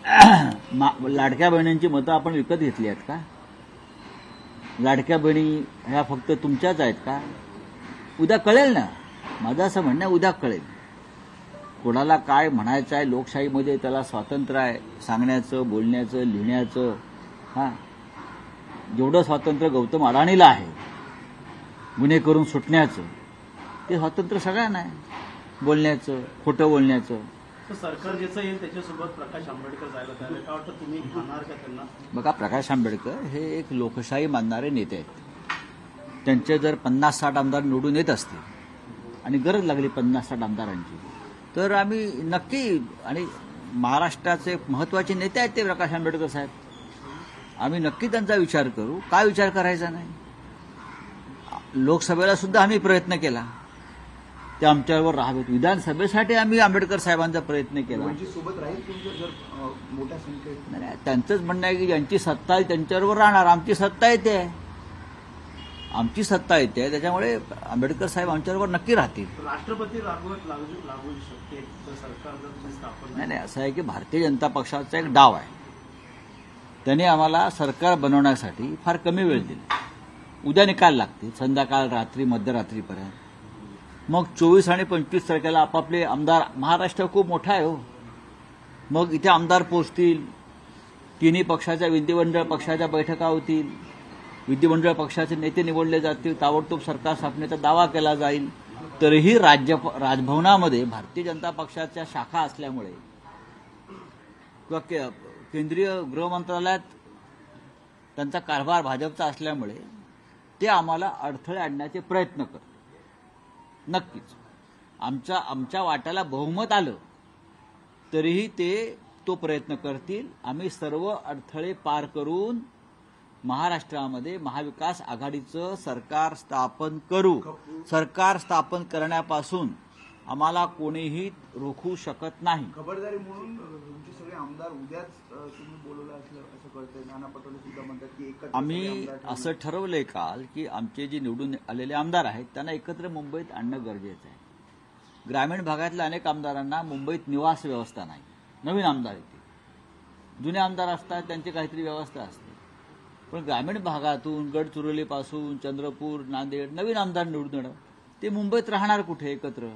लाडक्या बहिणींची मतं आपण विकत घेतली आहेत का? लाडक्या बहिणी ह्या फक्त तुमच्याच आहेत का? उद्या कळेल ना. माझं असं म्हणणं आहे, उद्या कळेल कोणाला काय म्हणायचं आहे. लोकशाहीमध्ये त्याला स्वातंत्र्य आहे सांगण्याचं, बोलण्याचं, लिहिण्याचं. हां, जेवढं स्वातंत्र्य गौतम अडाणीला आहे गुन्हे करून सुटण्याचं, ते स्वातंत्र्य सगळ्यांना आहे. बोलण्याचं, खोटं बोलण्याचं. सरकार ज्याचं येईल त्याच्यासोबत प्रकाश आंबेडकर जायला तयार आहे. काय वाटतं, तुम्ही मानणार का त्यांना? बघा, प्रकाश आंबेडकर हे एक लोकशाही मानणारे नेते आहेत. त्यांचे जर 50-60 आमदार निवडून येत असतील आणि गरज लागली 50-60 आमदारांची, तर आम्ही नक्की, आणि महाराष्ट्राचे महत्त्वाचे नेते आहेत ते प्रकाश आंबेडकर साहेब, आम्ही नक्की त्यांचा विचार करू. काय विचार करायचा नाही? लोकसभेला सुद्धा आम्ही प्रयत्न केला, ते आमच्यावर राहावेत. विधानसभेसाठी आम्ही आंबेडकर साहेबांचा प्रयत्न केला. नाही, त्यांचंच म्हणणं आहे की ज्यांची सत्ता आहे त्यांच्याबरोबर राहणार. आमची सत्ता येते, आमची सत्ता येते, त्याच्यामुळे आंबेडकर साहेब आमच्याबरोबर नक्की राहतील. राष्ट्रपती राजवट लागू शकते सरकार जर स्थापन. नाही, असं आहे की भारतीय जनता पक्षाचा एक डाव आहे. त्याने आम्हाला सरकार बनवण्यासाठी फार कमी वेळ दिला. उद्या निकाल लागतील संध्याकाळ, रात्री, मध्यरात्रीपर्यंत. मग 24 आणि 25 तारखेला आपापले आमदार, महाराष्ट्र खूप मोठा आहे हो, मग इथे आमदार पोहोचतील. तिन्ही पक्षाच्या, विधिमंडळ पक्षाच्या बैठका होतील, विधिमंडळ पक्षाचे नेते निवडले जातील, ताबडतोब सरकार स्थापनेचा दावा केला जाईल. तरीही राजभवनामध्ये भारतीय जनता पक्षाच्या शाखा असल्यामुळे किंवा केंद्रीय गृह मंत्रालयात त्यांचा कारभार भाजपचा असल्यामुळे ते आम्हाला अडथळे आणण्याचे प्रयत्न करतात. नक्कीच आमच्या वाट्याला बहुमत आलं तरीही ते तो प्रयत्न करतील. आम्ही सर्व अडथळे पार करून महाराष्ट्रामध्ये महाविकास आघाडीचं सरकार स्थापन करू. सरकार स्थापन करण्यापासून आम्हाला कोणीही रोखू शकत नाही. खबरदारी म्हणून तुमचे सगळे आमदार उद्याच तुम्ही बोलवलं असं कळतंय. नाना पटोले सुद्धा म्हणतात की आम्ही असं ठरवलंय काल की आमचे जे निवडून आलेले आमदार आहेत त्यांना एकत्र मुंबईत आणणं गरजेचं आहे. ग्रामीण भागातल्या अनेक आमदारांना मुंबईत निवास व्यवस्था नाही. नवीन आमदार येते, जुने आमदार असतात, त्यांची काहीतरी व्यवस्था असते. पण ग्रामीण भागातून, गडचिरोलीपासून चंद्रपूर, नांदेड नवीन आमदार निवडून येणं, ते मुंबईत राहणार कुठे एकत्र?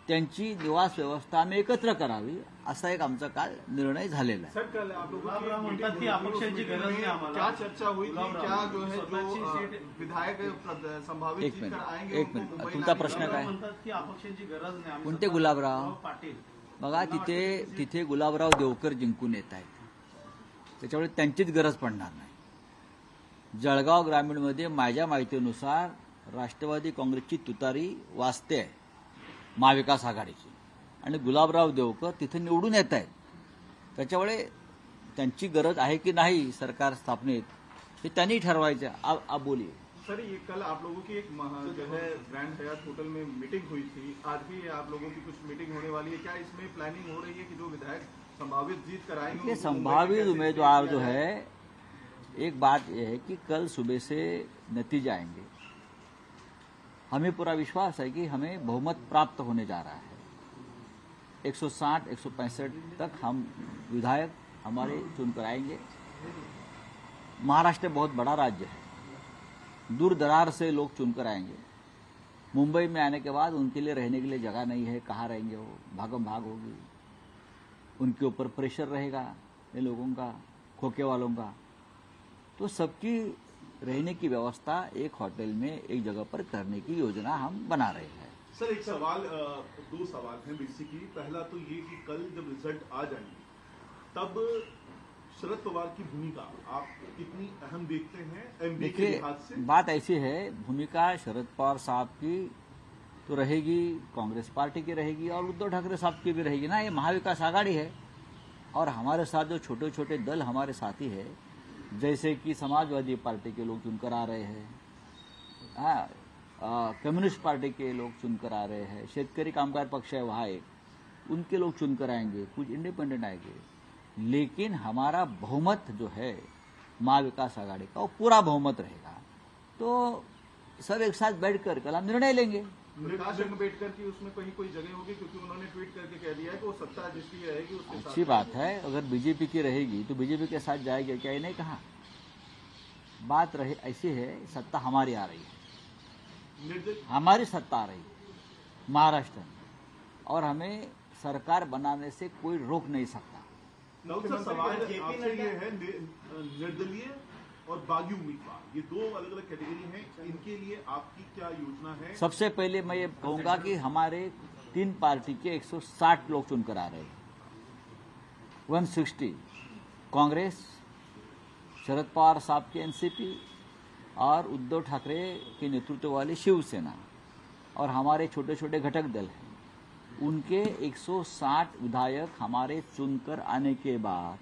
त्यांची निवास व्यवस्था आम्ही एकत्र करावी, असा एक आमचा काल निर्णय झालेला आहे. म्हणतात की अपक्षांची गरज नाही आम्हाला. क्या चर्चा हुई थी? क्या जो है जो विधायक संभावित एक मिनिट, तुमचा प्रश्न काय? म्हणतात की अपक्षांची गरज नाही. कोणते गुलाबराव? पाटील. बघा, तिथे गुलाबराव देवकर जिंकून येत आहेत, त्याच्यामुळे त्यांचीच गरज पडणार नाही. जळगाव ग्रामीणमध्ये माझ्या माहितीनुसार राष्ट्रवादी काँग्रेसची तुतारी वाजते आहे, महाविकास आघाडीची, आणि गुलाबराव देवकर तिथे निवडून येत आहेत. त्याच्यामुळे त्यांची गरज आहे की नाही सरकार स्थापनेत हे त्यांनी ठरवायचं. आप बोलिए सर. ये कल आप लोगों की एक जो है ग्रैंड हयात होटल में मीटिंग हुई थी, आज भी आप लोगों की कुछ मीटिंग होने वाली है. क्या इसमें प्लानिंग हो रही है कि जो विधायक संभावित जीत कराएंगे, संभावित उम्मीदवार जो है, एक बात यह है कि कल सुबह से नतीजे आएंगे. हमें पूरा विश्वास है कि हमें बहुमत प्राप्त होने जा रहा है. 160-165 तक हम विधायक हमारे चुनकर आएंगे. महाराष्ट्र बहुत बड़ा राज्य है, दूर दरार से लोग चुनकर आएंगे. मुंबई में आने के बाद उनके लिए रहने के लिए जगह नहीं है, कहाँ रहेंगे वो? भागम भाग होगी, उनके ऊपर प्रेशर रहेगा ये लोगों का, खोखे वालों का. तो सबकी रहने की व्यवस्था एक होटल में एक जगह पर करने की योजना हम बना रहे हैं. सर एक सवाल, दो सवाल हैं बेसिकली. पहला तो ये कि कल जब रिजल्ट आ जाएंगे तब शरद पवार की भूमिका आप कितनी अहम देखते हैं एमपी के लिहाज से? बात ऐसी है, भूमिका शरद पवार साहब की तो रहेगी, कांग्रेस पार्टी की रहेगी और उद्धव ठाकरे साहब की भी रहेगी ना. ये महाविकास आघाड़ी है और हमारे साथ जो छोटे छोटे दल हमारे साथी है, जैसे कि समाजवादी पार्टी के लोग चुनकर आ रहे हैं, कम्युनिस्ट पार्टी के लोग चुनकर आ रहे हैं, शेतकरी कामगार पक्ष है वहाँ एक, उनके लोग चुनकर आएंगे, कुछ इंडिपेंडेंट आएंगे. लेकिन हमारा बहुमत जो है महाविकास आघाड़ी का, वो पूरा बहुमत रहेगा. तो सब एक साथ बैठकर कल हम निर्णय लेंगे. प्रकाश अम्बेडकर की उसमें कहीं कोई जगह होगी, क्योंकि उन्होंने ट्वीट करके कह दिया है कि वो सत्ता जिसकी रहेगी उसके साथ। अच्छी बात है, अगर बीजेपी की रहेगी तो बीजेपी के साथ जाएगी, क्या ये नहीं कहा? बात रहे ऐसी है, सत्ता हमारी आ रही है, निर्दलीय हमारी सत्ता आ रही है महाराष्ट्र में, और हमें सरकार बनाने से कोई रोक नहीं सकता। सर, सवाल आपसे ये है, निर्दलीय और बागी उम्मीदवार, ये दो अलग अलग कैटेगरी हैं, इनके लिए आपकी क्या योजना है? सबसे पहले मैं ये कहूंगा कि हमारे 3 पार्टी के 160 लोग चुनकर आ रहे हैं। 160 कांग्रेस, शरद पवार साहब की एनसीपी और उद्धव ठाकरे के नेतृत्व वाली शिवसेना, और हमारे छोटे छोटे घटक दल हैं, उनके 160 विधायक हमारे चुनकर आने के बाद